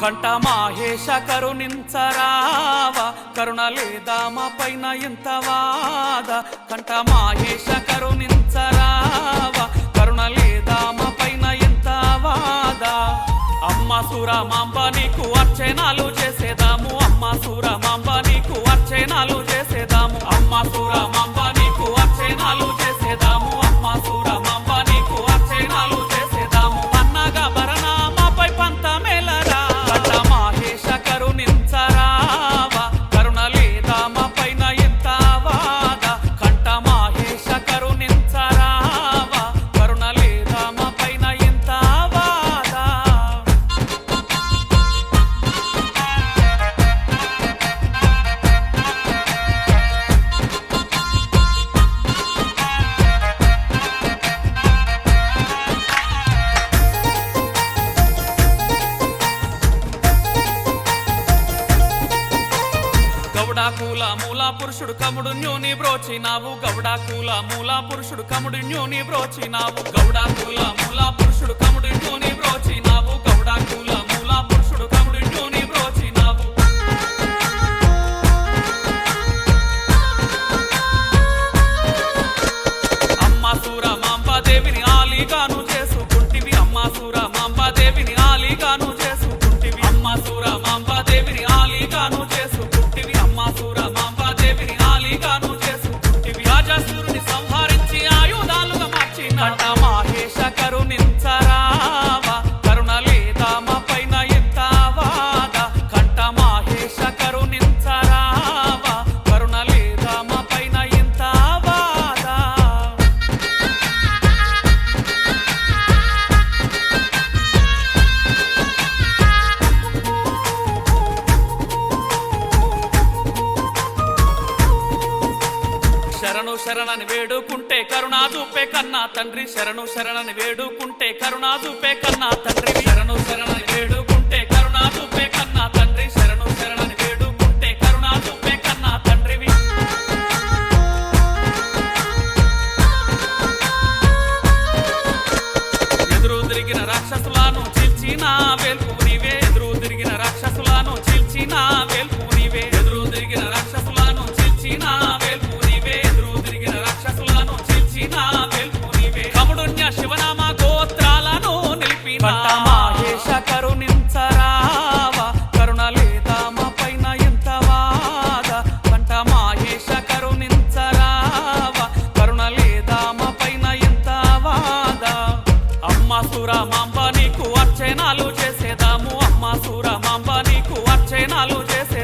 కంట మాహేశ కరుణించరావా కరుణ లేదా మా పైన ఎంత వాద కంట మాహేశ కరుణించరావా కరుణ లేదా మా పైన ఎంత వాద అమ్మ సూరమాంబ నీకు అర్చనాలు చేసేదాము అమ్మ సూరమాంబ నీకు అర్చనాలు చేసేదాము అమ్మ సూరమాంబ నీకు అర్చనాలు చేసేదాము అమ్మ సూరమాంబ నీకు అర్చనాలు చేసేదాము అన్నగా భరణామాపై పంత మేలరా కంట మాహేశ కరుణించరావా కరుణ లేదా మా పైన ఎంత వాద కంట మాహేశ కరుణించరావా కరుణ లేదా మా పైన ఎంత వాద గౌడాకుల మూల పురుషుడు కముడు న్యూని బ్రోచినావు గౌడాకుల మూల పురుషుడు కముడు న్యూని బ్రోచినావు గౌడాకుల మూల పురుషుడు కముడు న్యూని బ్రోచినావు గౌడాకుల మూల పురుషుడు కముడు న్యూని బ్రోచినావు అమ్మ సూరమాంబ దేవిని ఆలిగాను చేసుకుంటివి అమ్మ సూరమాంబ దేవిని ఆలిగాను చేసుకుంటివి అమ్మ సూరమాంబ దేవిని ఆలిగాను చేసుకుంటివి అమ్మ సూరమాంబ దేవిని ఆలిగాను చేసుకుంటివి రాజాసురుని సంహరించి ఆయుధాలుగా మార్చిన కంట మాహేశ కరుణించరావా కరుణ లేదా మా పైన ఎంత వాద కంట మాహేశ కరుణించరావా కరుణ లేదా మా పైన ఎంత వాద శరణు శరణని వేడుకుంటే కరుణా చూపే కన్నా తండ్రి శరణు శరణని వేడుకుంటే కరుణా చూపే కన్నా తండ్రి శరణు శరణని వేడుకుంటే కరుణా చూపే కన్నా తండ్రి శరణు శరణని వేడుకుంటే కరుణా చూపే కన్నా తండ్రివి ఎదురు తిరిగిన రాక్షసులను చీల్చిన వేల్పు నీవే ఎదురు తిరిగిన రాక్షసులను చీల్చిన వేల్పు నీవే ఎదురు తిరిగిన రాక్షసులను చీల్చిన వేల్పు నీవే ఎదురు తిరిగిన రాక్షసులను చీల్చిన వేల్పు నీవే కముడున్య శివనామ గోత్రాలను నిలిపిన మాహేశ కరుణించరావా కరుణ లేదా మా పైన ఎంత వాద కంట మాహేశ కరుణించరావా కరుణ లేదా మా పైన ఎంత వాద అమ్మ సూరమాంబ నీకు అర్చనాలు చేసేదాము అమ్మ సూరమాంబ నీకు అర్చనాలు చేసే